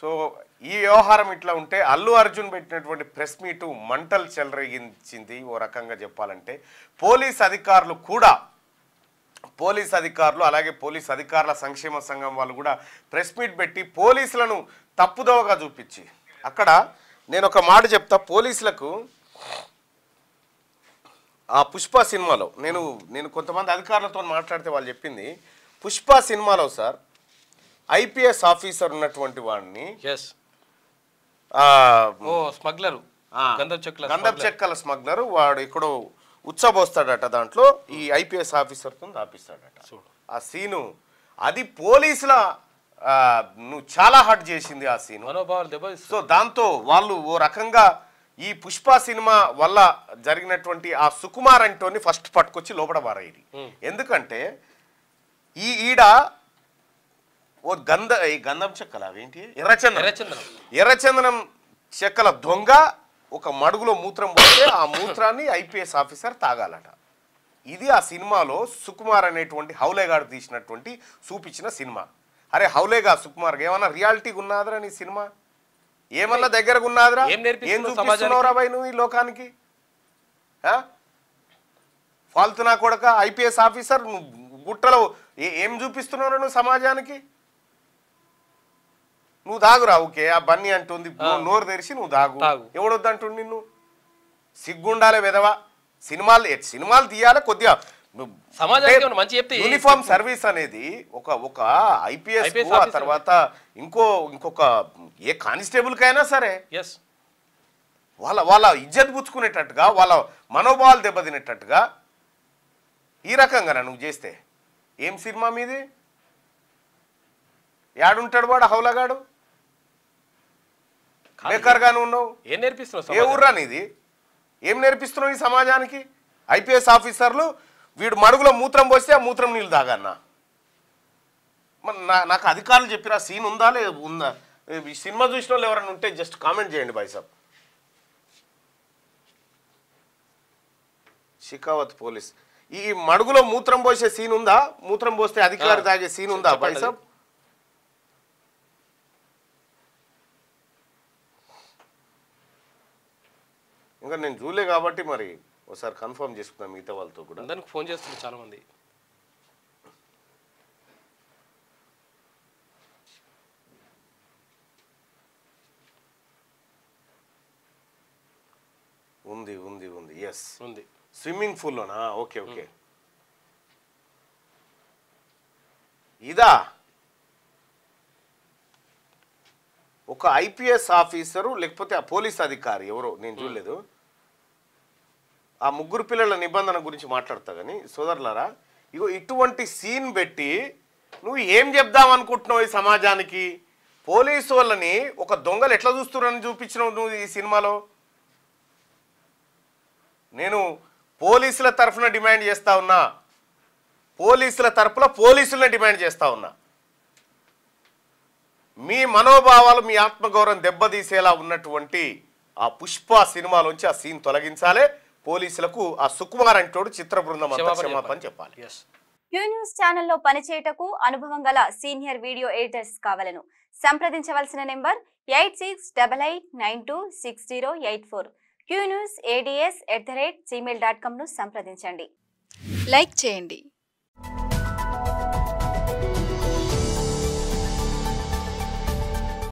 So ఈ వ్యవహారం ఇట్లా ఉంటే అల్లు అర్జున్ పెట్టినటువంటి ప్రెస్ మీటు మంటలు చెలరేగించింది ఓ రకంగా చెప్పాలంటే. పోలీస్ అధికారులు అలాగే పోలీస్ అధికారుల సంక్షేమ సంఘం వాళ్ళు కూడా ప్రెస్ మీట్ పెట్టి పోలీసులను తప్పుదోవగా చూపించి, అక్కడ నేను ఒక మాట చెప్తా పోలీసులకు. ఆ పుష్ప సినిమాలో నేను కొంతమంది అధికారులతో మాట్లాడితే వాళ్ళు చెప్పింది, పుష్ప సినిమాలో సార్ ఐపీఎస్ ఆఫీసర్ ఉన్నటువంటి వాడిని స్మగ్లరు గంధపు చెక్కల స్మగ్లరు వాడు ఎక్కడో ఉచ్చబోస్తాడట, దాంట్లో ఈ ఐపీఎస్ ఆఫీసర్తో ఆపిస్తాడట. ఆ సీను అది పోలీసుల నువ్వు చాలా హర్ట్ చేసింది ఆ సీను. సో దాంతో వాళ్ళు ఓ రకంగా ఈ పుష్ప సినిమా వల్ల జరిగినటువంటి ఆ సుకుమార్ అంటోని ఫస్ట్ పట్టుకొచ్చి లోపల బారాయి. ఎందుకంటే ఈడ ఓ గంధం చెక్కల అవేంటి ఎర్రచందనం చెక్కల దొంగ ఒక మడుగులో మూత్రం పోతే ఆ మూత్రాన్ని ఐపీఎస్ ఆఫీసర్ తాగాలట. ఇది ఆ సినిమాలో సుకుమార్ అనేటువంటి హౌలేగాడు తీసినటువంటి చూపించిన సినిమా. అరే హౌలేగా సుకుమార్ ఏమన్నా రియాలిటీగా ఉన్నదిరా నీ సినిమా? ఏమన్నా దగ్గరగా ఉన్నదిరా? ఏం చూపిస్తున్నావురా బాయ్ నువ్వు ఈ లోకానికి? ఫాల్తునా కొడక ఐపీఎస్ ఆఫీసర్ గుట్టలో ఏం చూపిస్తున్నావురా నువ్వు సమాజానికి? నువ్వు దాగురా ఓకే, ఆ బన్నీ అంటుంది నోరు తెరిచి నువ్వు దాగు, ఎవడొద్దంటుండి నిన్ను? సిగ్గుండాలే వెదవా. సినిమాలు తీయాలి కొద్దిగా. యూనిఫామ్ సర్వీస్ అనేది ఒక ఐపీఎస్ ఆ తర్వాత ఇంకొక ఏ కానిస్టేబుల్ కైనా సరే వాళ్ళ ఇజ్జత్ పుచ్చుకునేటట్టుగా వాళ్ళ మనోభావాలు దెబ్బతినేటట్టుగా ఈ రకంగా నువ్వు చేస్తే ఏం సినిమా మీది? యాడుంటాడు వాడు హౌలగాడు? బేకార్గానే ఉన్నావు. ఏం నేర్పిస్తున్నావు? ఏ ఊర్రా నీది? ఏం నేర్పిస్తున్నావు ఈ సమాజానికి? ఐపీఎస్ ఆఫీసర్లు వీడు మడుగులో మూత్రం పోస్తే ఆ మూత్రం నీళ్ళు తాగన్నా? నాకు అధికారులు చెప్పిరా సీన్ ఉందా ఉందా? ఈ సినిమా చూసిన వాళ్ళు ఎవరైనా ఉంటే జస్ట్ కామెంట్ చేయండి బాయ్ సాబ్. షికావత్ పోలీస్ ఈ మడుగులో మూత్రం పోసే సీన్ ఉందా? మూత్రం పోస్తే అధికారి తాగే సీన్ ఉందా బాయ్ సాబ్? ఇంకా నేను చూలే కాబట్టి మరి ఒకసారి కన్ఫర్మ్ చేసుకుందాం మిగతా వాళ్ళతో కూడా. దానికి ఫోన్ చేస్తున్నారు చాలా మంది. ఉంది ఎస్ ఉంది. స్విమ్మింగ్ పూల్లోనా? ఓకే ఇదా ఒక ఐపీఎస్ ఆఫీసరు లేకపోతే ఆ పోలీస్ అధికారి ఎవరో నేను చూడలేదు. ఆ ముగ్గురు పిల్లల నిబంధన గురించి మాట్లాడతా కానీ సోదరులారా, ఇగో ఇటువంటి సీన్ పెట్టి నువ్వు ఏం చెప్దాం అనుకుంటున్నావు ఈ సమాజానికి? పోలీసు వాళ్ళని ఒక దొంగలు ఎట్లా చూస్తున్నారని చూపించినావు నువ్వు ఈ సినిమాలో. నేను పోలీసుల తరఫున డిమాండ్ చేస్తా ఉన్నా, పోలీసుల తరఫున పోలీసులనే డిమాండ్ చేస్తా ఉన్నా. మీ మనోభావాలు మీ ఆత్మగౌరవం దెబ్బతీసేలా ఉన్నటువంటి ఆ పుష్ప సినిమాలోంచి ఆ సీన్ తొలగించాలి. పోలీసులకు ఆ సుకుమార్ అంటోడు చిత్ర బృందం అంతా క్షమాపణ చెప్పాలి. క్యూ న్యూస్ ఛానల్లో పనిచేయటకు అనుభవం గల సీనియర్ వీడియో ఎడిటర్స్ కావాలను సంప్రదించవలసిన నెంబర్ 8688926084. qnewsads@gmail.com ను సంప్రదించండి. లైక్ చేయండి.